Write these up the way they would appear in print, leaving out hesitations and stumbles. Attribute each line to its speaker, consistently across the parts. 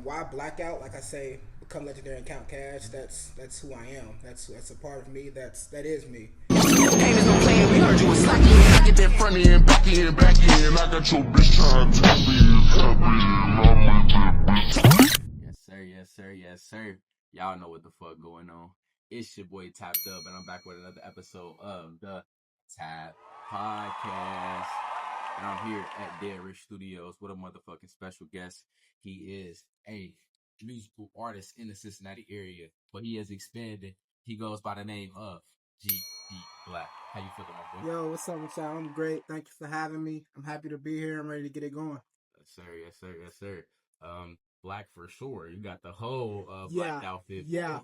Speaker 1: Why blackout? Like I say, become legendary and count cash. That's who I am. That's a part of me. That is me.
Speaker 2: Ain't no playing, we heard you was slacking. I get that front end, back end, back end. I got your bitch trying to tap in.
Speaker 3: Yes, sir. Yes, sir. Yes, sir. Y'all know what the fuck going on. It's your boy Tapped Up, and I'm back with another episode of the Tap Podcast. And I'm here at DeadRich Studios with a motherfucking special guest. He is a musical artist in the Cincinnati area, but he has expanded. He goes by the name of GEEDEEBLACC. How you feeling, my boy?
Speaker 1: Yo, what's up with y'all? I'm great. Thank you for having me. I'm happy to be here. I'm ready to get it going.
Speaker 3: Yes, sir. Yes, sir. Yes, sir. Black for sure. You got the whole black outfit.
Speaker 1: Yeah.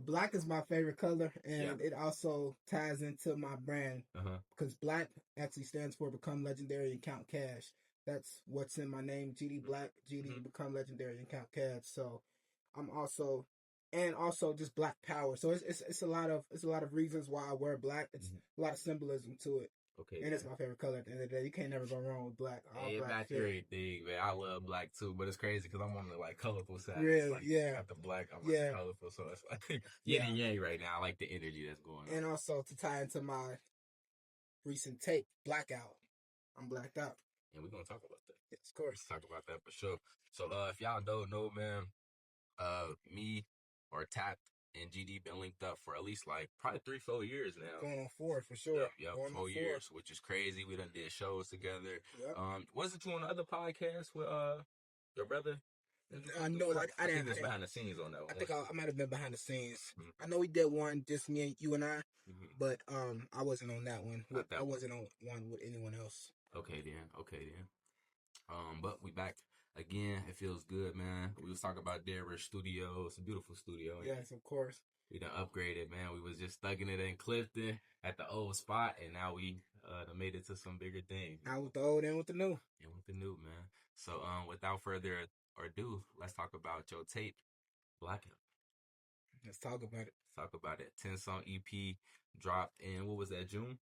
Speaker 1: Black is my favorite color, and it also ties into my brand because black actually stands for Become Legendary and Count Cash. That's what's in my name, GEEDEEBLACC. Become Legendary and Count Cash. So I'm also, and also just Black Power. So it's a lot of reasons why I wear black. It's a lot of symbolism to it.
Speaker 3: Okay.
Speaker 1: And it's my favorite color at the end of the day. You can't never go wrong with black.
Speaker 3: Hey, black everything, man. I love black too, but it's crazy because I'm on the like colorful side.
Speaker 1: Really?
Speaker 3: Like, got the black. I'm like colorful, so it's like yin and yang right now. I like the energy that's going on.
Speaker 1: And also to tie into my recent tape, Blackout. I'm blacked out.
Speaker 3: And we're gonna talk about that.
Speaker 1: Yes, of course.
Speaker 3: Let's talk about that for sure. So if y'all don't know, man, me or Tapped and GD been linked up for at least like probably 3-4 years now.
Speaker 1: Going on 4 for sure.
Speaker 3: Yep, 4 years, which is crazy. We done did shows together.
Speaker 1: Yep.
Speaker 3: Wasn't you on the other podcast with your brother?
Speaker 1: I know, like I didn't.
Speaker 3: Think behind the scenes on that one.
Speaker 1: I think I might have been behind the scenes. I know we did one, just me and you and I, but I wasn't on that one. I wasn't on one with anyone else.
Speaker 3: Okay then. But we back again. It feels good, man. We was talking about DeadRich Studios. It's a beautiful studio.
Speaker 1: Yes, of course.
Speaker 3: We done upgraded, man. We was just thugging it in Clifton at the old spot, and now we done made it to some bigger things.
Speaker 1: Out with the old and with the new.
Speaker 3: And with the new, man. So without further ado, let's talk about your tape, Blackout.
Speaker 1: Let's talk about it.
Speaker 3: 10-song EP dropped in, what was that, June?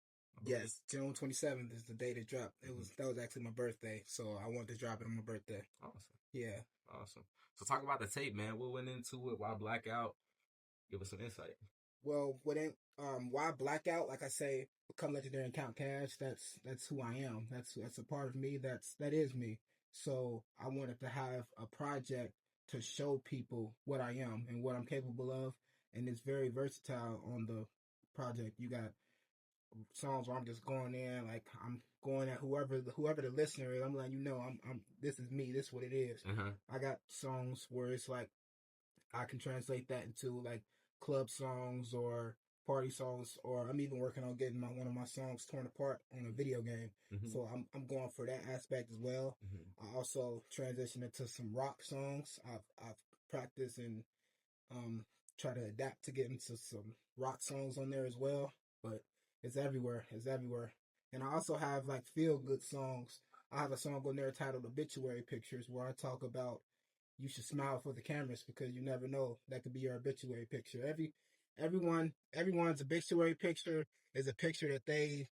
Speaker 1: Yes, June 27th is the day it dropped. That was actually my birthday, so I wanted to drop it on my birthday.
Speaker 3: Awesome.
Speaker 1: Yeah.
Speaker 3: Awesome. So talk about the tape, man. What went into it? Why Blackout? Give us some insight.
Speaker 1: Well, why Blackout? Like I say, Become Legendary and Count Cash. That's who I am. That's a part of me. That is me. So I wanted to have a project to show people what I am and what I'm capable of, and it's very versatile on the project. You got songs where I'm just going in, like I'm going at whoever the listener is. I'm letting you know, I'm this is me. This is what it is. I got songs where it's like I can translate that into like club songs or party songs, or I'm even working on getting one of my songs torn apart on a video game. So I'm going for that aspect as well. I also transition into some rock songs. I've practiced and try to adapt to get into some rock songs on there as well. But it's everywhere. And I also have like feel good songs. I have a song on there titled Obituary Pictures where I talk about you should smile for the cameras because you never know, that could be your obituary picture. Everyone's obituary picture is a picture that they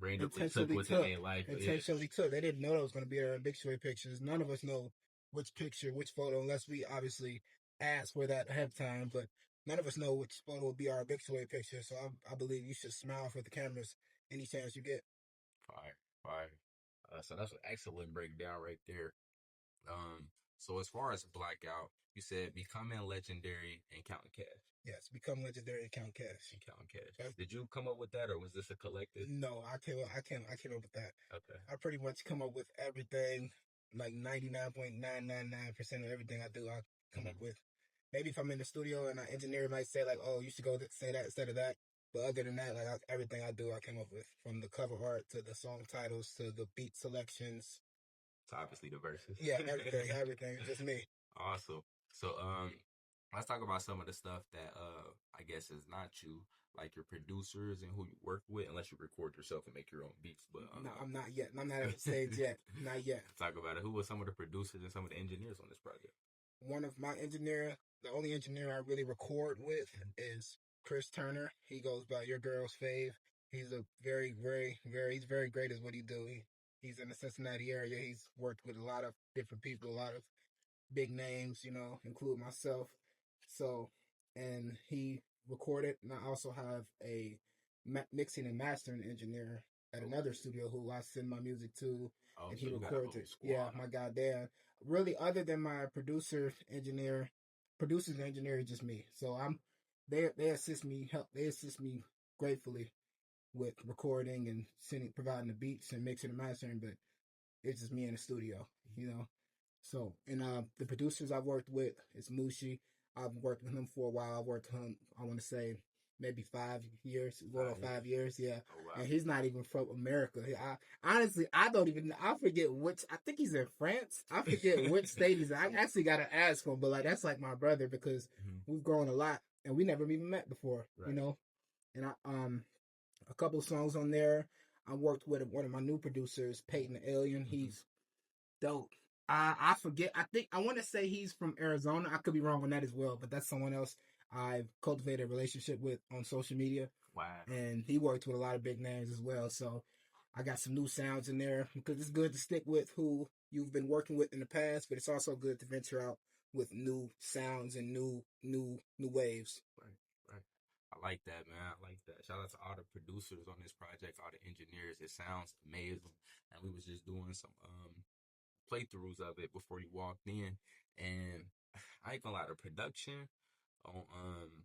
Speaker 1: intentionally took. They didn't know that was going to be their obituary pictures. None of us know which photo, unless we obviously ask for that ahead of time, but none of us know which photo will be our obituary picture. So I believe you should smile for the cameras any chance you get.
Speaker 3: Fire. So that's an excellent breakdown right there. So as far as Blackout, you said becoming legendary and counting cash.
Speaker 1: Yes, become legendary and count cash.
Speaker 3: Okay. Did you come up with that, or was this a collective?
Speaker 1: No, I came up with that.
Speaker 3: Okay.
Speaker 1: I pretty much come up with everything, like 99.999% of everything I do. I come up with. Maybe if I'm in the studio and an engineer might say like, "Oh, you should go say that instead of that." But other than that, like everything I do, I came up with, from the cover art to the song titles to the beat selections.
Speaker 3: It's obviously the verses.
Speaker 1: Yeah, everything, just me.
Speaker 3: Awesome. So, let's talk about some of the stuff that, I guess is not you, like your producers and who you work with, unless you record yourself and make your own beats. But
Speaker 1: no, I'm not yet. I'm not at the stage yet. Not yet.
Speaker 3: Talk about it. Who were some of the producers and some of the engineers on this project?
Speaker 1: One of my the only engineer I really record with is Chris Turner. He goes by Your Girl's Fave. He's a he's very great at what he do. He's in the Cincinnati area. He's worked with a lot of different people, a lot of big names, you know, include myself. So, and he recorded, and I also have a mixing and mastering engineer at another studio who I send my music to,
Speaker 3: Oh,
Speaker 1: and
Speaker 3: so
Speaker 1: he
Speaker 3: you got a
Speaker 1: records
Speaker 3: whole
Speaker 1: it. Yeah,
Speaker 3: squad.
Speaker 1: my goddamn. Really, other than my producers and engineer is just me. So they assist me, they assist me gratefully with recording and providing the beats and mixing and mastering, but it's just me in the studio, you know. So, and the producers I've worked with is Mushi. I've worked with him for a while. I've worked with him, I want to say, maybe 5 years, going on 5 years, yeah.
Speaker 3: Oh wow.
Speaker 1: And he's not even from America. Honestly, I don't even, I forget which, I think he's in France. I forget which state he's in. I actually got to ask him, but like, that's like my brother because we've grown a lot and we never even met before,
Speaker 3: Right.
Speaker 1: you know. And a couple of songs on there. I worked with one of my new producers, Peyton the Alien. He's dope. I forget. I think I want to say he's from Arizona. I could be wrong on that as well, but that's someone else I've cultivated a relationship with on social media.
Speaker 3: Wow.
Speaker 1: And he worked with a lot of big names as well. So I got some new sounds in there because it's good to stick with who you've been working with in the past, but it's also good to venture out with new sounds and new waves.
Speaker 3: Right, right. I like that, man. I like that. Shout out to all the producers on this project, all the engineers. It sounds amazing. And we was just doing some playthroughs of it before you walked in, and I ain't gonna lie, the production on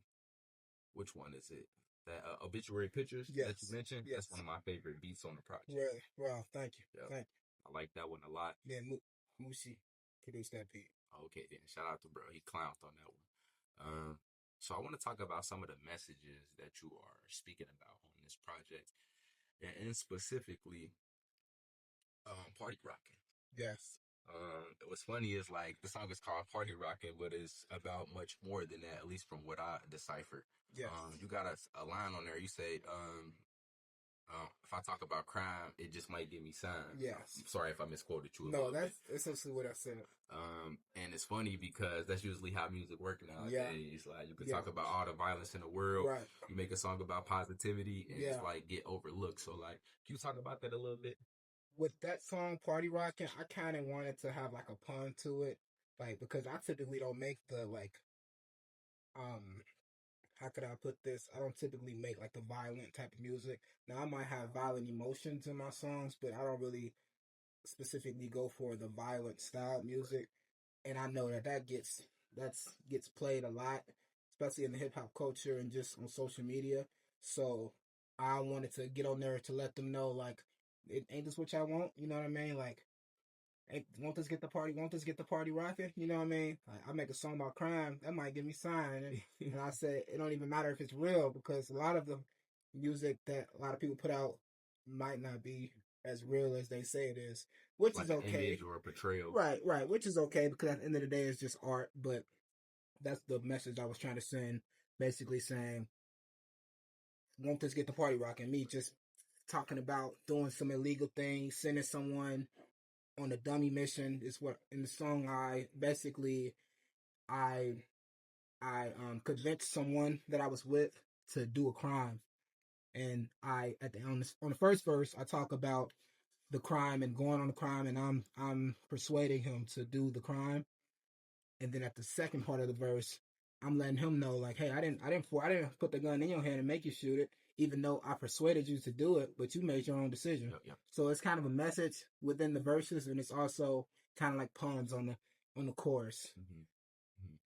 Speaker 3: which one is it? That obituary pictures that you
Speaker 1: Yes.
Speaker 3: mentioned.
Speaker 1: Yes.
Speaker 3: That's one of my favorite beats on the project.
Speaker 1: Really? Wow. Thank you.
Speaker 3: Yep.
Speaker 1: Thank
Speaker 3: I like that one a lot.
Speaker 1: you. Yeah, Mushi produced that beat.
Speaker 3: Okay, then shout out to bro. He clowned on that one. So I want to talk about some of the messages that you are speaking about on this project, and specifically, party rocking.
Speaker 1: Yes.
Speaker 3: What's funny is like the song is called Party Rocking, but it's about much more than that, at least from what I deciphered.
Speaker 1: Yes.
Speaker 3: You got a line on there. You say, if I talk about crime, it just might give me signs.
Speaker 1: Yes.
Speaker 3: I'm sorry if I misquoted you.
Speaker 1: No, that's essentially what I said.
Speaker 3: And it's funny because that's usually how music works nowadays.
Speaker 1: Yeah.
Speaker 3: Like you can talk about all the violence in the world.
Speaker 1: Right.
Speaker 3: You make a song about positivity, and
Speaker 1: Yeah.
Speaker 3: it's like get overlooked. So like, can you talk about that a little bit?
Speaker 1: With that song, Party Rockin', I kind of wanted to have like a pun to it. Like, because I typically don't make the like, how could I put this? I don't typically make like the violent type of music. Now, I might have violent emotions in my songs, but I don't really specifically go for the violent style music. And I know that gets played a lot, especially in the hip hop culture and just on social media. So I wanted to get on there to let them know, like, it ain't this what y'all want? You know what I mean? Like, hey, won't this get the party rocking? You know what I mean? Like, I make a song about crime, that might give me sign. And I said, it don't even matter if it's real because a lot of the music that a lot of people put out might not be as real as they say it is, which
Speaker 3: Like
Speaker 1: is
Speaker 3: an
Speaker 1: okay.
Speaker 3: image or a portrayal.
Speaker 1: Right, which is okay because at the end of the day, it's just art. But that's the message I was trying to send, basically saying, won't this get the party rocking? Me just talking about doing some illegal things, sending someone on a dummy mission is what in the song I convinced someone that I was with to do a crime, and I at the on the first verse I talk about the crime and going on the crime, and I'm persuading him to do the crime, and then at the second part of the verse I'm letting him know like, hey, I didn't put the gun in your hand and make you shoot it, even though I persuaded you to do it, but you made your own decision.
Speaker 3: Yep.
Speaker 1: So it's kind of a message within the verses, and it's also kind of like puns on the chorus.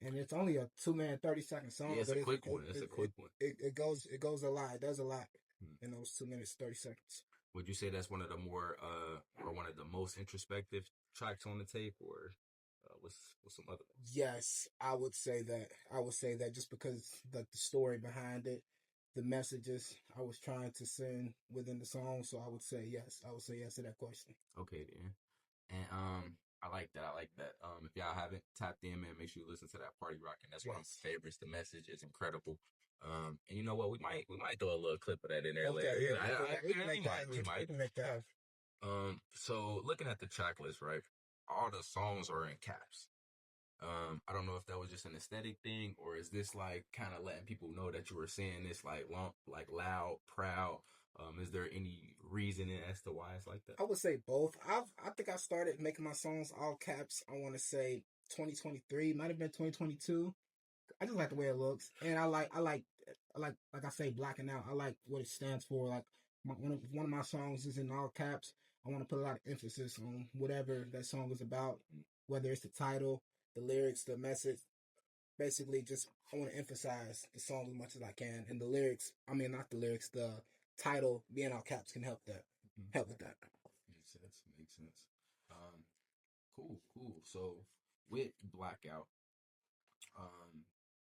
Speaker 1: And it's only a 2-minute 30-second song.
Speaker 3: Yeah, it's
Speaker 1: but
Speaker 3: a quick one. It's a quick one.
Speaker 1: It goes a lot. It does a lot in those 2 minutes 30 seconds.
Speaker 3: Would you say that's one of the more or one of the most introspective tracks on the tape, or what's some other ones?
Speaker 1: Yes, I would say that. Just because the story behind it, the messages I was trying to send within the song. So I would say yes. I would say yes to that question.
Speaker 3: Okay then. And I like that. If y'all haven't tapped in, man, make sure you listen to that Party Rockin'. That's one of my favorites. The message is incredible. And you know what? We might throw a little clip of that in there later.
Speaker 1: We can make that.
Speaker 3: So looking at the track list, right? All the songs are in caps. I don't know if that was just an aesthetic thing, or is this like kind of letting people know that you were saying this like loud, proud? Is there any reasoning as to why it's like that?
Speaker 1: I would say both. I think I started making my songs all caps, I want to say 2023, might have been 2022. I just like the way it looks, and like I say, blacking out. I like what it stands for. Like one of my songs is in all caps. I want to put a lot of emphasis on whatever that song is about, whether it's the title, the lyrics, the message. Basically, just I want to emphasize the song as much as I can, and the lyrics. I mean, not the lyrics. The title being all caps can help that. Help with that.
Speaker 3: Makes sense. Makes sense. Cool, cool. So with Blackout,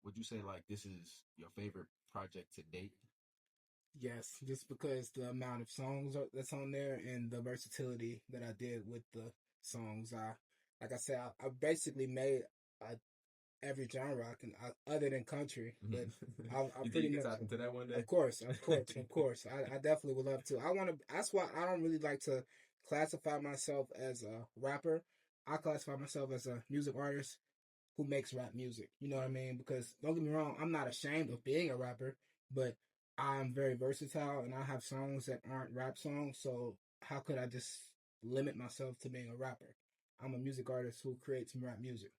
Speaker 3: would you say like this is your favorite project to date?
Speaker 1: Yes, just because the amount of songs that's on there and the versatility that I did with the songs. Like I said, I basically made every genre other than country. But I
Speaker 3: You think
Speaker 1: pretty
Speaker 3: you can
Speaker 1: much,
Speaker 3: tap into that one day?
Speaker 1: of course. I definitely would love to. I want to. That's why I don't really like to classify myself as a rapper. I classify myself as a music artist who makes rap music. You know what I mean? Because don't get me wrong, I'm not ashamed of being a rapper, but I'm very versatile and I have songs that aren't rap songs. So how could I just limit myself to being a rapper? I'm a music artist who creates some rap music.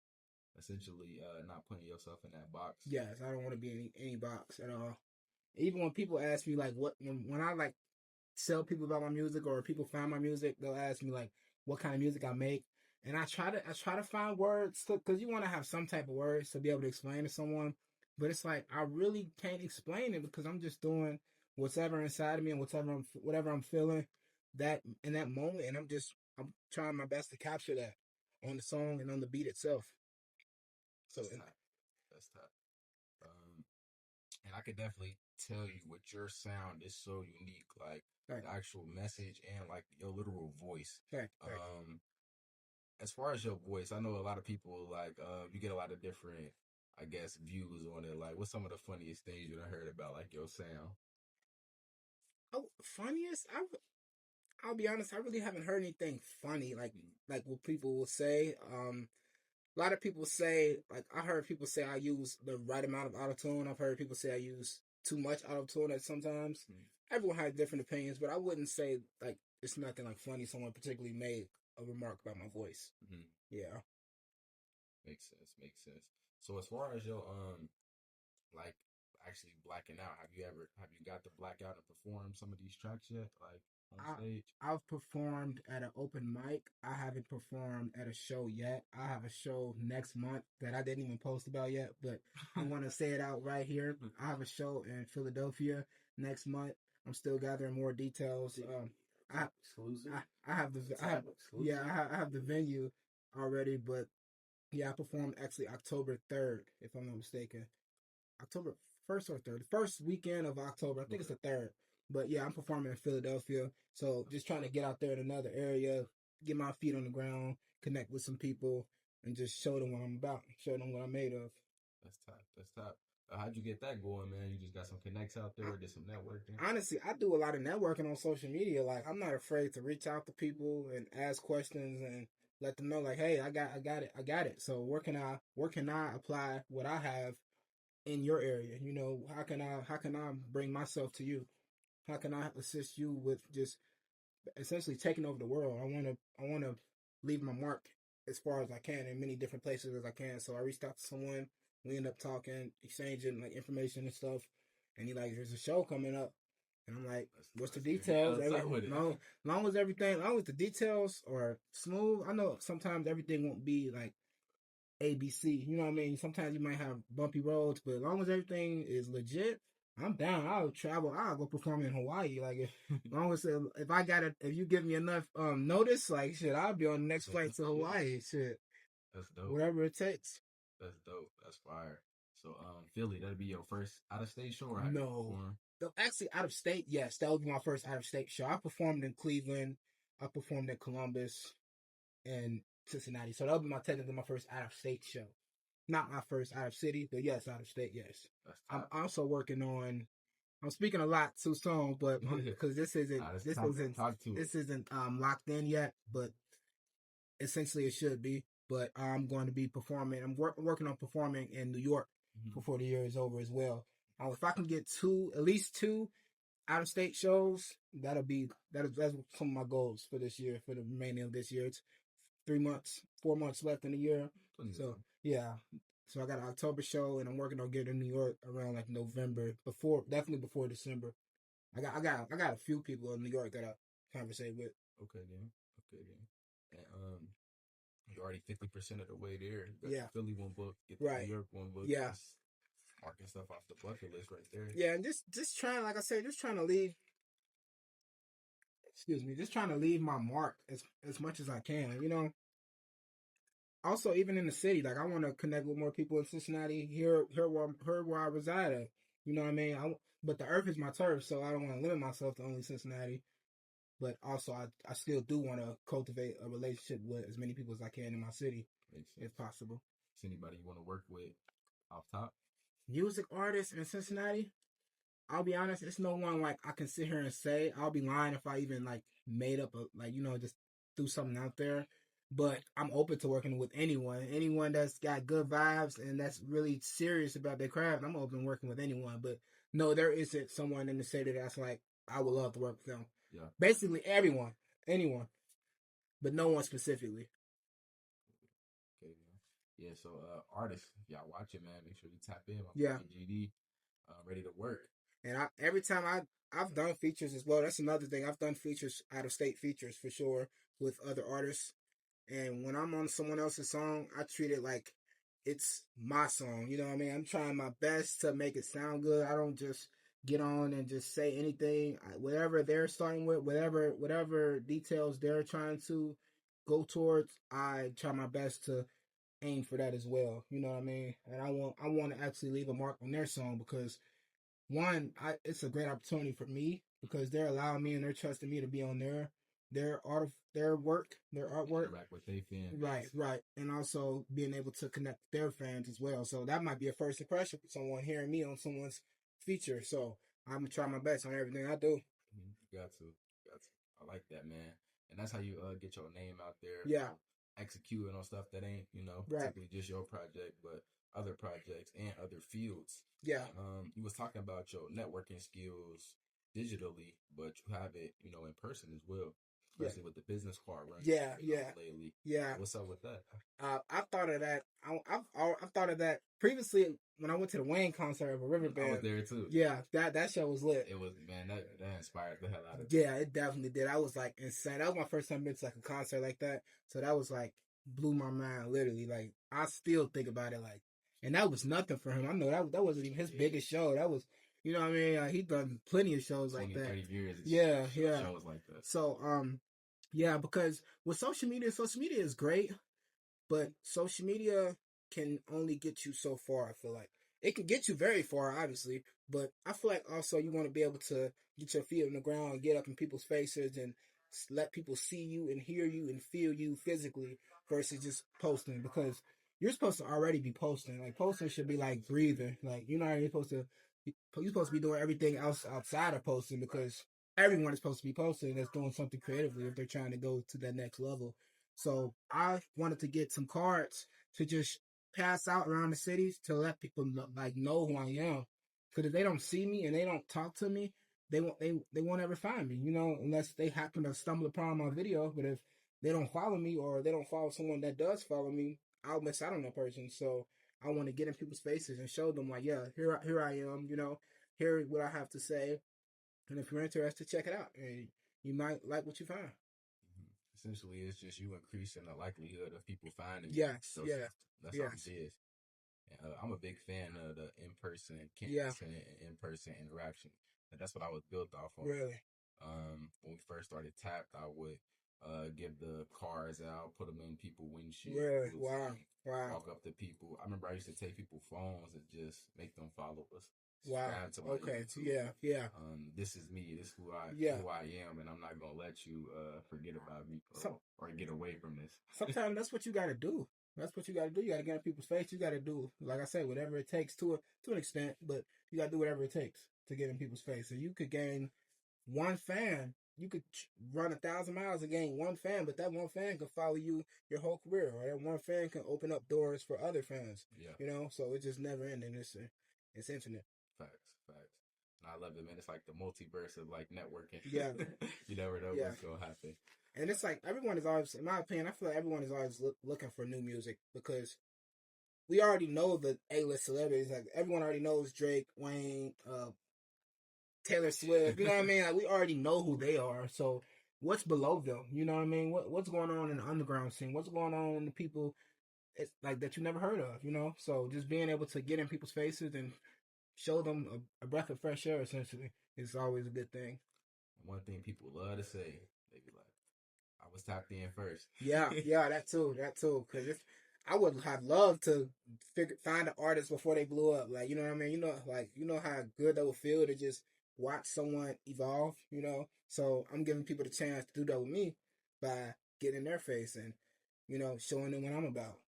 Speaker 3: Essentially, not putting yourself in that box.
Speaker 1: Yes, I don't want to be in any box at all. Even when people ask me like when I like tell people about my music or people find my music, they'll ask me like what kind of music I make. And I try to find words because you want to have some type of words to be able to explain to someone. But it's like I really can't explain it because I'm just doing whatever inside of me and whatever I'm feeling that in that moment, and I'm trying my best to capture that on the song and on the beat itself. So
Speaker 3: That's tough. That's tough. And I could definitely tell you what your sound is so unique, like
Speaker 1: right.
Speaker 3: the actual message and like your literal voice.
Speaker 1: Right.
Speaker 3: As far as your voice, I know a lot of people like you get a lot of different, I guess, views on it. Like, what's some of the funniest things you done heard about like your sound?
Speaker 1: Oh, funniest? I'll be honest. I really haven't heard anything funny like what people will say. A lot of people say like I heard people say I use the right amount of autotune. I've heard people say I use too much autotune at sometimes. Everyone has different opinions, but I wouldn't say like it's nothing like funny. Someone particularly made a remark about my voice. Yeah.
Speaker 3: Makes sense. Makes sense. So as far as your like actually blacking out, have you got to black out and perform some of these tracks yet, like on stage?
Speaker 1: I've performed at an open mic. I haven't performed at a show yet. I have a show next month that I didn't even post about yet, but I want to say it out right here. I have a show in Philadelphia next month. I'm still gathering more details. I have I have the venue already, but yeah, I performed actually October 3rd, if I'm not mistaken. October 1st or 3rd. The first weekend of October. I think it's the 3rd. But yeah, I'm performing in Philadelphia. So just trying to get out there in another area, get my feet on the ground, connect with some people, and just show them what I'm about, show them what I'm made of.
Speaker 3: That's top. That's top. How'd you get that going, man? You just got some connects out there, did some networking?
Speaker 1: Honestly, I do a lot of networking on social media. Like, I'm not afraid to reach out to people and ask questions and let them know, like, hey, I got it. So where can I apply what I have in your area? You know, how can I bring myself to you? How can I assist you with just essentially taking over the world? I wanna leave my mark as far as I can in many different places as I can. So I reached out to someone. We ended up talking, exchanging like information and stuff. And he like, there's a show coming up. And I'm like, what's the details? Long as the details are smooth. I know sometimes everything won't be like ABC. You know what I mean? Sometimes you might have bumpy roads, but as long as everything is legit, I'm down. I'll travel. I'll go perform in Hawaii. Like, as long as if you give me enough notice, like shit, I'll be on the next flight to Hawaii. Shit,
Speaker 3: that's dope.
Speaker 1: Whatever it takes.
Speaker 3: That's dope. That's fire. So, Philly, that'll be your first out of state show, or
Speaker 1: no? Actually, out of state, yes, that would be my first out of state show. I performed in Cleveland. I performed in Columbus and Cincinnati. So that'll be technically my first out of state show. Not my first out of city, but yes, out of state, yes. I'm also working on. I'm speaking a lot too soon, but because this isn't locked in yet, but essentially it should be. But I'm going to be performing. I'm working on performing in New York before the year is over as well. If I can get at least two out of state shows, that's some of my goals for this year, for the remaining of this year. It's 4 months left in the year. So yeah. So I got an October show, and I'm working on getting to New York around like November, definitely before December. I got a few people in New York that I conversate with.
Speaker 3: Okay then. And you're already 50% of the way there. You got
Speaker 1: Yeah.
Speaker 3: the Philly one book, get the
Speaker 1: Right.
Speaker 3: New York one book.
Speaker 1: Yeah.
Speaker 3: Just marking stuff off the bucket list right there.
Speaker 1: Yeah, and just trying, like I said, just trying to leave. Excuse me, just trying to leave my mark as much as I can. You know. Also, even in the city, like I want to connect with more people in Cincinnati. Here where I reside at. You know what I mean? But the earth is my turf, so I don't want to limit myself to only Cincinnati. But also, I still do want to cultivate a relationship with as many people as I can in my city, if possible.
Speaker 3: Is anybody you want to work with off top?
Speaker 1: Music artists in Cincinnati? I'll be honest, it's no one like I can sit here and say. I'll be lying if I even like made up just threw something out there. But I'm open to working with anyone that's got good vibes and that's really serious about their craft. I'm open working with anyone. But no, there isn't someone in the city that's like I would love to work with them.
Speaker 3: Yeah.
Speaker 1: Basically anyone, but no one specifically.
Speaker 3: Okay. Yeah. So artists, if y'all watching, man, make sure you tap in.
Speaker 1: Yeah.
Speaker 3: GD, ready to work.
Speaker 1: And every time I've done features as well. That's another thing. I've done features, out of state features for sure, with other artists. And when I'm on someone else's song, I treat it like it's my song. You know what I mean? I'm trying my best to make it sound good. I don't just get on and just say anything. Whatever they're starting with, whatever details they're trying to go towards, I try my best to aim for that as well. You know what I mean? And I want to actually leave a mark on their song because it's a great opportunity for me because they're allowing me and they're trusting me to be on their artwork.
Speaker 3: Interact with their fans.
Speaker 1: Right. And also being able to connect with their fans as well. So that might be a first impression for someone hearing me on someone's feature. So I'm gonna try my best on everything I do.
Speaker 3: You got to. I like that, man. And that's how you get your name out there.
Speaker 1: Yeah.
Speaker 3: Executing on stuff that ain't, particularly just your project, but other projects and other fields.
Speaker 1: Yeah.
Speaker 3: You was talking about your networking skills digitally, but you have it, in person as well. Especially with the business card running. Lately.
Speaker 1: Yeah.
Speaker 3: What's up with that?
Speaker 1: I thought of that. I've thought of that previously when I went to the Wayne concert of a River Band.
Speaker 3: I was there too.
Speaker 1: Yeah, that show was lit.
Speaker 3: It was, man, that inspired the hell out of
Speaker 1: me. Yeah, it definitely did. I was like insane. That was my first time been to like a concert like that. So that was like blew my mind literally. Like I still think about it like, and that was nothing for him. I know that wasn't even his biggest show. That was, you know what I mean? He done plenty of shows like that.
Speaker 3: 30 years.
Speaker 1: Yeah.
Speaker 3: Shows like that.
Speaker 1: So yeah, because with social media is great, but social media can only get you so far. I feel like it can get you very far, obviously, but I feel like also you want to be able to get your feet on the ground and get up in people's faces and let people see you and hear you and feel you physically versus just posting, because you're supposed to already be posting. Like posting should be like breathing. Like you're supposed to be doing everything else outside of posting, because everyone is supposed to be posting that's doing something creatively if they're trying to go to that next level. So I wanted to get some cards to just pass out around the cities to let people know who I am. Because if they don't see me and they don't talk to me, they won't ever find me, unless they happen to stumble upon my video. But if they don't follow me or they don't follow someone that does follow me, I'll miss out on that person. So I want to get in people's faces and show them like, yeah, here I am, here's what I have to say. And if you're interested, check it out. And you might like what you find.
Speaker 3: Essentially, it's just you increasing the likelihood of people finding you.
Speaker 1: Yes,
Speaker 3: So
Speaker 1: yeah.
Speaker 3: That's all it is. And, I'm a big fan of the in-person campus and in-person interaction. And that's what I was built off of.
Speaker 1: Really?
Speaker 3: When we first started Tapped, I would give the cars out, put them in people's windshield.
Speaker 1: Really? Wow.
Speaker 3: Walk up to people. I remember I used to take people's phones and just make them follow us.
Speaker 1: Wow. Okay.
Speaker 3: YouTube.
Speaker 1: Yeah.
Speaker 3: This is me. This is who I am, and I'm not gonna let you forget about me or get away from this.
Speaker 1: Sometimes that's what you got to do. That's what you got to do. You got to get in people's face. You got to do, like I said, whatever it takes to an extent, but you got to do whatever it takes to get in people's face. So you could gain one fan. You could run 1,000 miles and gain one fan, but that one fan can follow you your whole career, or that one fan can open up doors for other fans.
Speaker 3: Yeah.
Speaker 1: So it's just never ending. It's infinite.
Speaker 3: Facts. And I love it, man. It's like the multiverse of like networking.
Speaker 1: Yeah.
Speaker 3: You never know what's gonna happen.
Speaker 1: And it's like everyone is always, in my opinion, I feel like everyone is always looking for new music, because we already know the A-list celebrities. Like everyone already knows Drake, Wayne, Taylor Swift. You know what I mean? Like we already know who they are. So what's below them? You know what I mean? What's going on in the underground scene? What's going on in the people like that you never heard of? You know? So just being able to get in people's faces and show them a breath of fresh air, essentially, is always a good thing.
Speaker 3: One thing people love to say, they be like, I was tapped in first.
Speaker 1: Yeah, that too. Because I would have loved to find an artist before they blew up. Like, you know what I mean? You know how good that would feel to just watch someone evolve, you know? So I'm giving people the chance to do that with me by getting in their face and, you know, showing them what I'm about.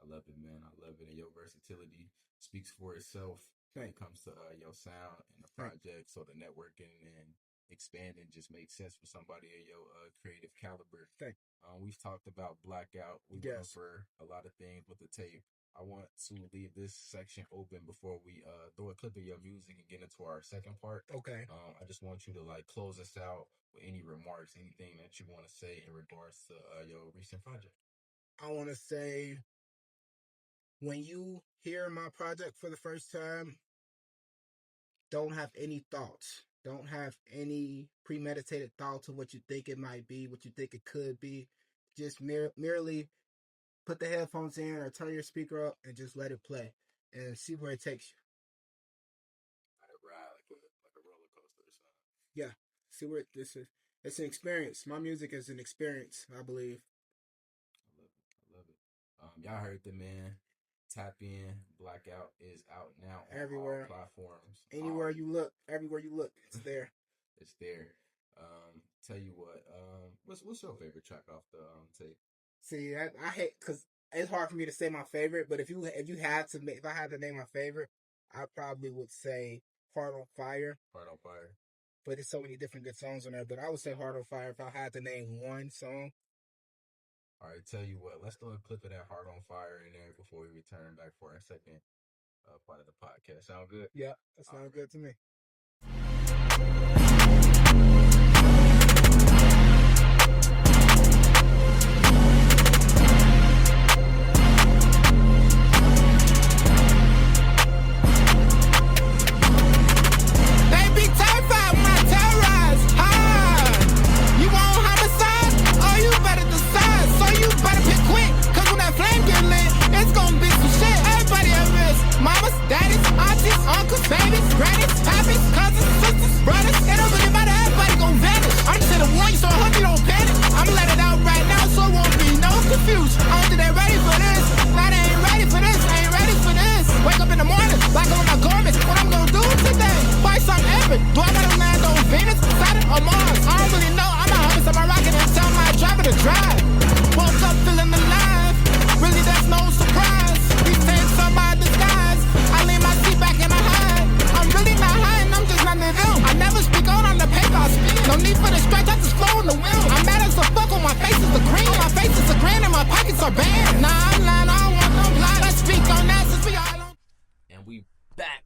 Speaker 3: I love it, man. I love it. And your versatility speaks for itself when it comes to your sound and the project. So the networking and expanding just makes sense for somebody of your creative caliber. We've talked about Blackout. We went over a lot of things with the tape. I want to leave this section open before we throw a clip of your music and get into our second part.
Speaker 1: Okay.
Speaker 3: I just want you to like close us out with any remarks, anything that you want to say in regards to your recent project.
Speaker 1: I want to say, when you hear my project for the first time, don't have any thoughts. Don't have any premeditated thoughts of what you think it might be, what you think it could be. Just merely put the headphones in or turn your speaker up and just let it play and see where it takes you.
Speaker 3: Let it ride like a roller coaster or something.
Speaker 1: Yeah. See where this is. It's an experience. My music is an experience, I believe.
Speaker 3: I love it. Y'all heard the man. Tap in. Blackout is out now on
Speaker 1: everywhere,
Speaker 3: all platforms.
Speaker 1: Anywhere you look, everywhere you look, it's there.
Speaker 3: It's there. Tell you what. What's your favorite track off the tape?
Speaker 1: See, I hate, because it's hard for me to say my favorite. But if I had to name my favorite, I probably would say Heart on Fire.
Speaker 3: Heart on Fire.
Speaker 1: But there's so many different good songs on there. But I would say Heart on Fire if I had to name one song.
Speaker 3: All right, tell you what, let's throw a clip of that Heart on Fire in there before we return back for our second part of the podcast. Sound good?
Speaker 1: Yeah, that sounds good to me.
Speaker 4: They be terrified when I terrorize. You want homicide? Oh, you better decide. So you better pick quick. Cause when that flame get lit, it's gonna be some shit. Everybody at risk. Mamas, daddies, aunties, uncles, babies, grannies, pappies, cousins, sisters, brothers. It don't really matter, everybody gon' vanish. I'm just here to warn you, so I hope you don't panic. I'ma let it out right now, so it won't be no confusion. I don't think they ready for this. Nah, they ain't ready for this, ain't ready for this. Wake up in the morning, like on my garments. What I'm gonna do today? Fight something epic. Do I gotta land on Venus, Saturn, or Mars? I don't really know. I'm a host, I'm a rocket, and tell my driver to drive. Woke up feeling alive. Really, that's no surprise. These things are my disguise. I lean my seat back and I hide. I'm really not hiding, I'm just not them. I never speak on the paper, I speak. No need for the stretch, I just flow in the wind. I'm mad as a fuck, on my face is a green. On my face is a grin and my pockets are banned. Nah, I'm lying, I don't want no lie. Let's speak on that since we all on.
Speaker 3: And we back.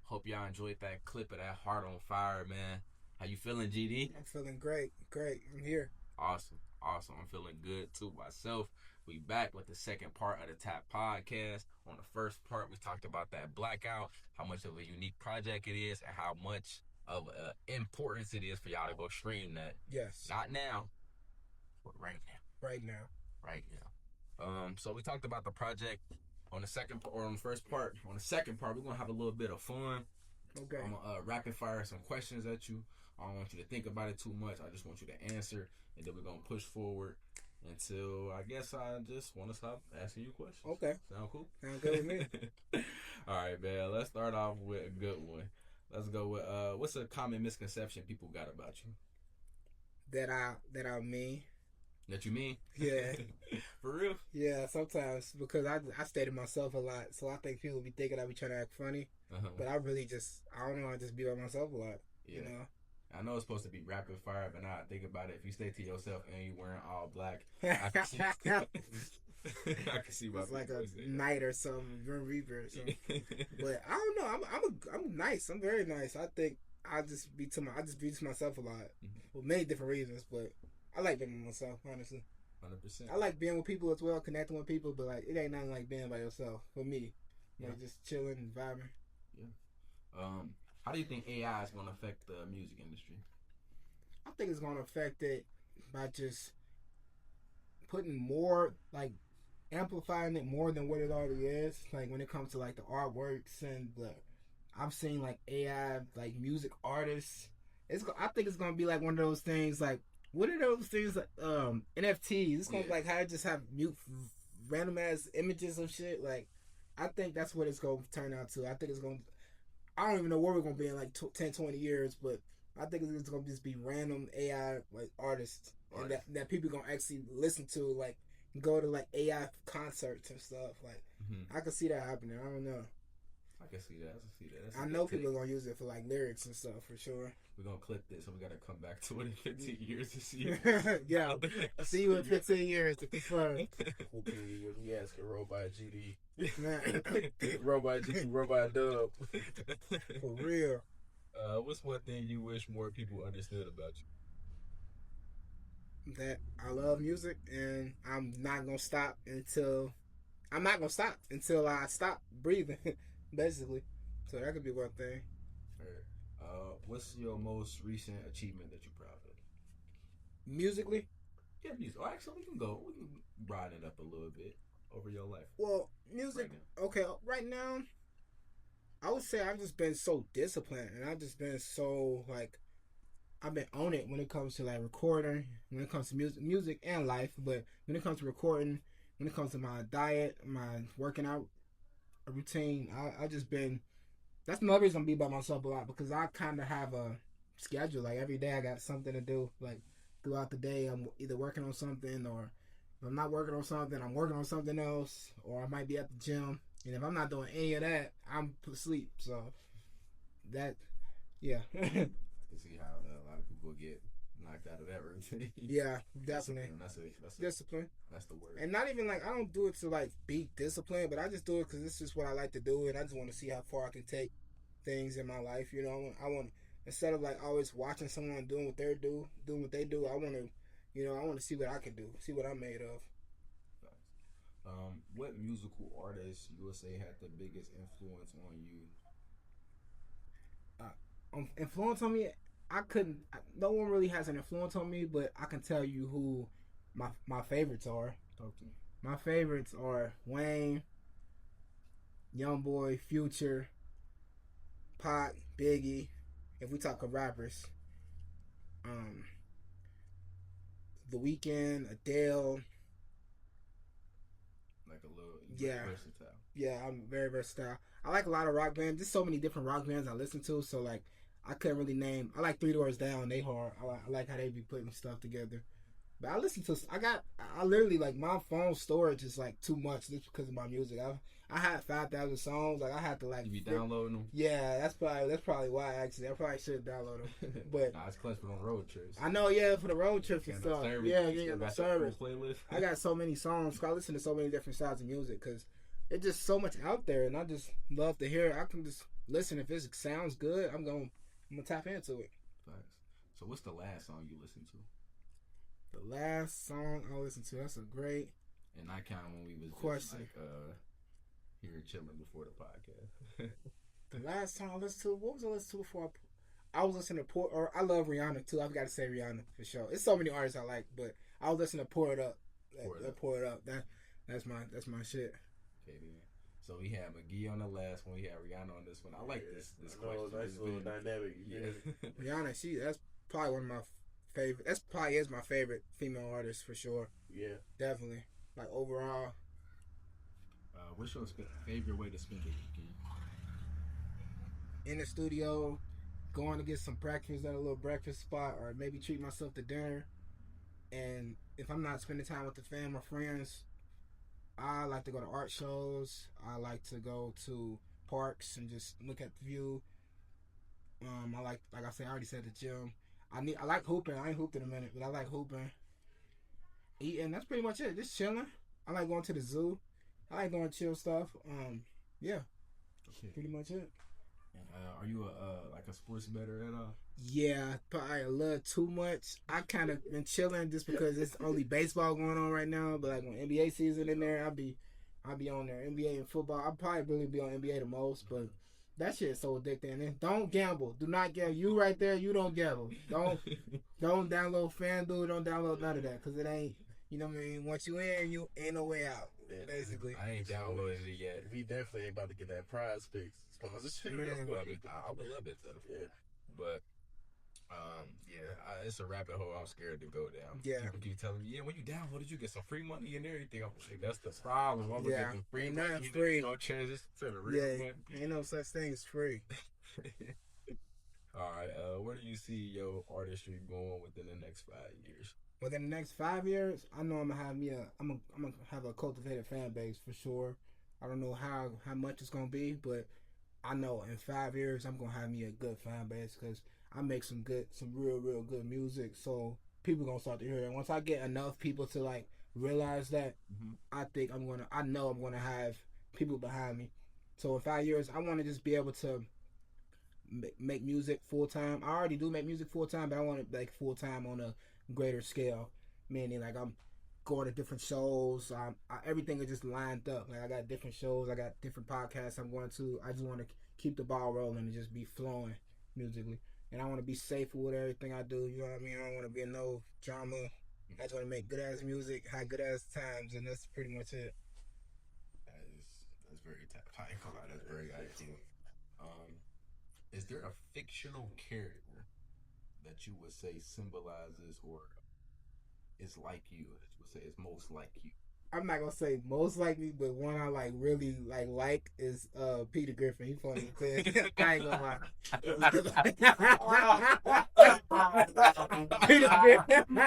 Speaker 3: Hope y'all enjoyed that clip of that Heart on Fire, man. How you feeling, GD?
Speaker 1: I'm feeling great. I'm here.
Speaker 3: Awesome. I'm feeling good too myself. We back with the second part of the Tap Podcast. On the first part, we talked about that Blackout, how much of a unique project it is, and how much of importance it is for y'all to go stream that.
Speaker 1: Yes.
Speaker 3: Not now, but right now.
Speaker 1: Right now.
Speaker 3: So we talked about the project on the second or on the first part. On the second part, we're gonna have a little bit of fun.
Speaker 1: Okay.
Speaker 3: I'm gonna rapid fire some questions at you. I don't want you to think about it too much. I just want you to answer, and then we're gonna push forward until I guess I just want to stop asking you questions.
Speaker 1: Okay.
Speaker 3: Sound cool?
Speaker 1: Sound good with me.
Speaker 3: All right, man. Let's start off with a good one. Let's go with what's a common misconception people got about you?
Speaker 1: That I mean.
Speaker 3: That you mean?
Speaker 1: Yeah.
Speaker 3: For real?
Speaker 1: Yeah, sometimes because I stay to myself a lot, so I think people be thinking I be trying to act funny, but I really I don't know, I just be by myself a lot.
Speaker 3: Yeah.
Speaker 1: You know.
Speaker 3: I know it's supposed to be rapid fire, but now I think about it. If you stay to yourself and you wearing all black, I can see why.
Speaker 1: It's like a night or something, Grim Reaper or something. But I don't know. I'm nice. I'm very nice. I think I just be to myself a lot, for many different reasons. But I like being myself, honestly.
Speaker 3: 100%.
Speaker 1: I like being with people as well, connecting with people, but like it ain't nothing like being by yourself for me. Like just chilling and vibing.
Speaker 3: Yeah. How do you think AI is going to affect the music industry?
Speaker 1: I think it's gonna affect it by just putting more, like amplifying it more than what it already is. Like when it comes to like the artworks and the, I've seen like AI like music artists. I think it's gonna be like one of those things like, what are those things like NFTs? It's gonna be like how it just have mute random ass images of shit. Like I think that's what it's gonna turn out to. I think it's gonna, I don't even know where we're gonna be in like 10, 20 years, but I think it's gonna just be random AI like artists. And that people gonna actually listen to, like go to like AI concerts and stuff. Like I can see that happening. I don't know.
Speaker 3: I can see that. That's
Speaker 1: I know people are gonna use it for like lyrics and stuff for sure.
Speaker 3: We're gonna clip this, so we gotta come back to it in 15 years to see.
Speaker 1: Yeah, I'll see you in 15 years to confirm.
Speaker 5: Hopefully, we ask a robot GD,
Speaker 1: Man,
Speaker 5: robot GD, robot Dub.
Speaker 1: for real.
Speaker 5: What's one thing you wish more people understood about you?
Speaker 1: That I love music and I'm not gonna stop until I stop breathing, basically. So that could be one thing.
Speaker 3: What's your most recent achievement that you're proud of?
Speaker 1: Musically?
Speaker 3: Yeah, music. Oh, actually, we can broaden it up a little bit over your life.
Speaker 1: Well, music. Okay, right now, I would say I've just been so disciplined, and I've just been so like, I've been on it when it comes to like recording, when it comes to music and life. But when it comes to recording, when it comes to my diet, my working out routine, I just been. That's another reason I'm be by myself a lot, because I kind of have a schedule. Like every day I got something to do. Like throughout the day, I'm either working on something, or if I'm not working on something, I'm working on something else, or I might be at the gym. And if I'm not doing any of that, I'm asleep. So that, yeah.
Speaker 3: I can see how a lot of people get knocked out of that routine.
Speaker 1: Yeah, definitely.
Speaker 3: That's
Speaker 1: discipline.
Speaker 3: That's the word.
Speaker 1: And not even like, I don't do it to like be disciplined, but I just do it because it's just what I like to do, and I just want to see how far I can take things in my life. You know, I want, instead of like always watching someone doing what they do, I want to, I want to see what I can do, see what I'm made of.
Speaker 3: What musical artists you would say had the biggest influence on you?
Speaker 1: Influence on me? No one really has an influence on me, but I can tell you who my favorites are.
Speaker 3: Talk to me.
Speaker 1: My favorites are Wayne, Youngboy, Future, Pac, Biggie. If we talk of rappers, The Weeknd, Adele.
Speaker 3: Like a little,
Speaker 1: versatile. Yeah, I'm very versatile. I like a lot of rock bands. There's so many different rock bands I listen to, so like I couldn't really name. I like 3 Doors Down. They hard. I like how they be putting stuff together. But I listen to. I literally like my phone storage is like too much just because of my music. I had 5,000 songs. Like I had to like.
Speaker 3: You be downloading them?
Speaker 1: Yeah, that's probably why actually. I probably should download them. But
Speaker 3: nah, it's clutch for on road trips.
Speaker 1: I know, yeah, for the road trips and stuff. Yeah, the service.
Speaker 3: Playlist.
Speaker 1: I got so many songs. I listen to so many different styles of music because it's just so much out there, and I just love to hear it. I can just listen. If it sounds good, I'm gonna tap into it.
Speaker 3: Thanks. So what's the last song you listened to?
Speaker 1: The last song I listened to, that's a great.
Speaker 3: And not counting when we was
Speaker 1: question.
Speaker 3: Just like here chilling before the podcast.
Speaker 1: The last song I listened to, what was I listening to before? I was listening to I love Rihanna too. I've got to say Rihanna for sure. It's so many artists I like, but I was listening to Pour It Up. Pour It Up. That's my shit.
Speaker 3: Okay, then. So we had McGee on the last one. We had Rihanna on this one. I like this question.
Speaker 5: Nice little dynamic.
Speaker 1: Yeah. Rihanna, that's probably one of my favorite. That's probably is my favorite female artist for sure.
Speaker 5: Yeah,
Speaker 1: definitely. Like overall.
Speaker 3: What's your favorite way to spend the weekend?
Speaker 1: In the studio, going to get some breakfast at a little breakfast spot, or maybe treat myself to dinner. And if I'm not spending time with the fam or friends, I like to go to art shows. I like to go to parks and just look at the view. I like I said, I already said the gym. I like hooping. I ain't hooped in a minute, but I like hooping. Eating. That's pretty much it. Just chilling. I like going to the zoo. I like doing chill stuff. Yeah.
Speaker 3: Okay.
Speaker 1: Pretty much it.
Speaker 3: Are you a sports bettor at all?
Speaker 1: Yeah, probably a little too much. I kind of been chilling just because it's only baseball going on right now. But like when NBA season in there, I'll be on there. NBA and football. I'll probably really be on NBA the most, but that shit is so addicting. And don't gamble. Do not gamble. You right there. You don't gamble. Don't download FanDuel. Don't download none of that because it ain't. You know what I mean? Once you in, you ain't no way out.
Speaker 6: Yeah,
Speaker 1: Basically,
Speaker 3: I ain't downloaded it yet.
Speaker 6: We definitely ain't about to get that prize picks sponsorship.
Speaker 1: Man.
Speaker 3: I would love it though.
Speaker 6: Yeah.
Speaker 3: But it's a rabbit hole I'm scared to go down.
Speaker 1: Yeah.
Speaker 3: People keep telling me, when you downloaded, you get some free money and everything. I'm like, that's the problem. I'm
Speaker 1: Yeah.
Speaker 3: getting free
Speaker 1: Ain't
Speaker 3: money.
Speaker 1: nothing free.
Speaker 3: No transition to the real
Speaker 1: yeah,
Speaker 3: money.
Speaker 1: ain't no such thing as free.
Speaker 3: All right. Where do you see your artistry going within the next 5 years?
Speaker 1: Within the next 5 years, I know I'm gonna have a cultivated fan base for sure. I don't know how much it's gonna be, but I know in 5 years I'm gonna have me a good fan base because I make some real good music. So people gonna start to hear it. Once I get enough people to like realize that, I know I'm gonna have people behind me. So in 5 years, I want to just be able to make music full time. I already do make music full time, but I want to like full time on a greater scale, meaning like I'm going to different shows. Everything is just lined up. Like I got different shows, I got different podcasts I'm going to. I just want to keep the ball rolling and just be flowing musically. And I want to be safe with everything I do. You know what I mean? I don't want to be in no drama. I just want to make good ass music, have good ass times, and that's pretty much it.
Speaker 3: That's very I ain't gonna lie, that's very ideal. Is there a fictional character that you would say symbolizes or is like you? That you would say is most like you?
Speaker 1: I'm not gonna say most likely, but one I like really like is Peter Griffin. He funny as hell. I ain't gonna lie. Peter Griffin.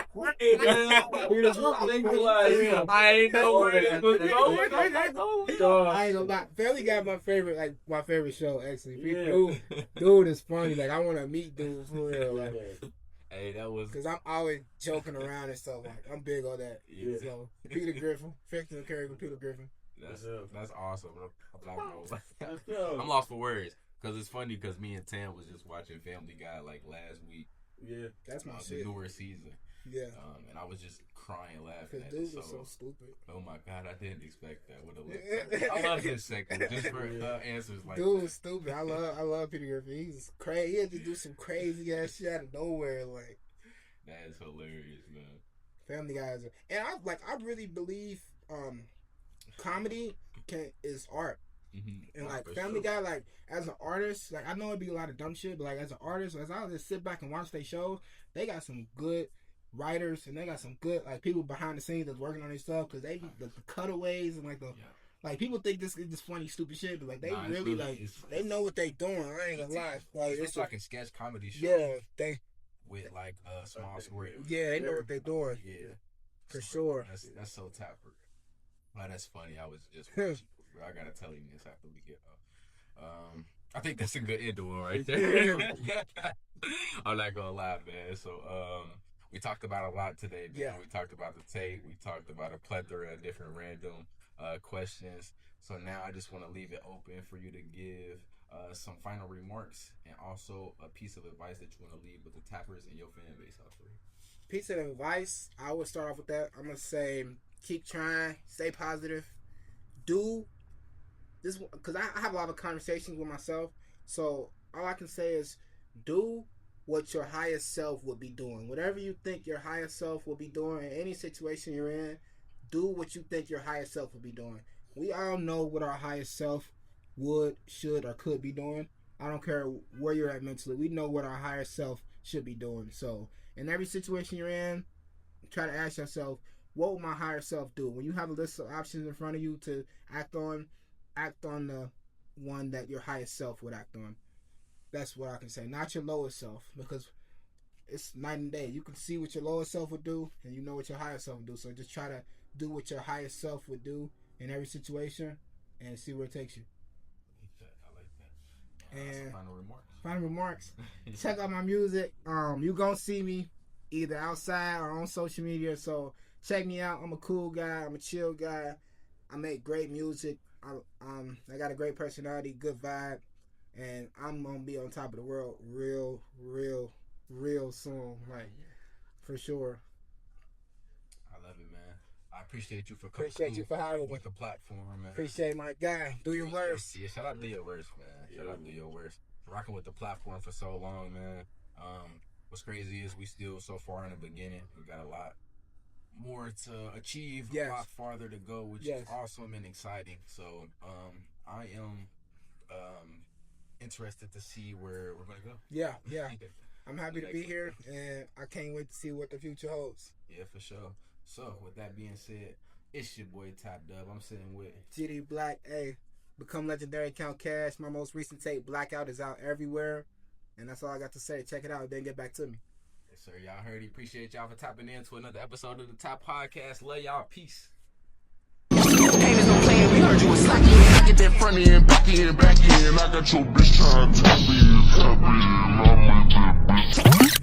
Speaker 3: I ain't know where it was going.
Speaker 1: I ain't gonna lie. Family Guy my favorite show actually.
Speaker 3: Yeah.
Speaker 1: Dude is funny. Like I want to meet dudes for real. Like,
Speaker 3: hey, that was
Speaker 1: because I'm always joking around and stuff. Like I'm big on that.
Speaker 3: Yeah.
Speaker 1: So Peter Griffin, fictional character Peter Griffin.
Speaker 3: That's awesome. I'm lost for words because it's funny because me and Tam was just watching Family Guy like last week.
Speaker 6: Yeah,
Speaker 1: that's my
Speaker 3: the
Speaker 1: shit.
Speaker 3: newer season.
Speaker 1: Yeah.
Speaker 3: And I was just crying laughing at
Speaker 1: dude
Speaker 3: it.
Speaker 1: was so stupid.
Speaker 3: Oh my god, I didn't expect that. What a I love this segment just for answers like
Speaker 1: dude was stupid. I love Peter Griffin. He's crazy. He had to do some crazy ass shit out of nowhere. Like
Speaker 3: that is hilarious, man.
Speaker 1: Family Guys, and I really believe comedy is art.
Speaker 3: Mm-hmm.
Speaker 1: And like Family Guy, like as an artist, like I know it'd be a lot of dumb shit, but like as an artist, as I just sit back and watch their shows, they got some good writers and they got some good like people behind the scenes that's working on their stuff because they the cutaways and like people think this is just funny stupid shit, but like they really like they know what they doing. I ain't gonna lie, like
Speaker 3: it's like a sketch comedy show.
Speaker 1: Yeah, they
Speaker 3: with like a small script.
Speaker 1: Yeah, they know what they're doing.
Speaker 3: Yeah,
Speaker 1: for sure.
Speaker 3: That's so tapper. Oh, that's funny. I was just watching. I gotta tell him this after we get up. I think that's a good end to one right there. I'm not gonna lie, man. So we talked about a lot today, man. Yeah. We talked about the tape. We talked about a plethora of different random questions. So now I just want to leave it open for you to give some final remarks and also a piece of advice that you want to leave with the tappers and your fan base out there.
Speaker 1: Piece of advice, I would start off with that. I'm gonna say keep trying, stay positive, do this because I have a lot of conversations with myself. So all I can say is do what your highest self would be doing. Whatever you think your highest self will be doing in any situation you're in, do what you think your highest self will be doing. We all know what our highest self would, should, or could be doing. I don't care where you're at mentally. We know what our higher self should be doing. So in every situation you're in, try to ask yourself, what would my higher self do? When you have a list of options in front of you to act on the one that your highest self would act on. That's what I can say. Not your lowest self, because it's night and day. You can see what your lowest self would do, and you know what your higher self would do. So just try to do what your highest self would do in every situation, and see where it takes you.
Speaker 3: I like that. And
Speaker 1: final remarks. Check out my music. You gonna see me either outside or on social media. So check me out. I'm a cool guy. I'm a chill guy. I make great music. I got a great personality, good vibe. and I'm gonna be on top of the world real soon, like for sure.
Speaker 3: I love it, man. I appreciate you for coming.
Speaker 1: Appreciate you for having me.
Speaker 3: With the platform, man.
Speaker 1: Appreciate my guy. Do your worst.
Speaker 3: Yeah, shout out to your worst, man. Shout out to your worst. Rocking with the platform for so long, man. What's crazy is we still so far in the beginning. We got a lot more to achieve, a lot farther to go, which is awesome and exciting. So I am interested to see where we're gonna go. Yeah.
Speaker 1: I'm happy to be here, and I can't wait to see what the future holds.
Speaker 3: Yeah, for sure. So with that being said, it's your boy Top Dub. I'm sitting with
Speaker 1: GEEDEEBLACC. Hey, become legendary, count cash. My most recent tape, Blackout, is out everywhere. And that's all I got to say. Check it out, then get back to me.
Speaker 3: Yes, sir. Y'all heard it. Appreciate y'all for tapping in to another episode of the Top Podcast. Love y'all. Peace.
Speaker 2: Haters don't play, we heard you was slacking. I get that front end, back end, back end. I got your bitch trying to tap in, tap in. I'm with that bitch.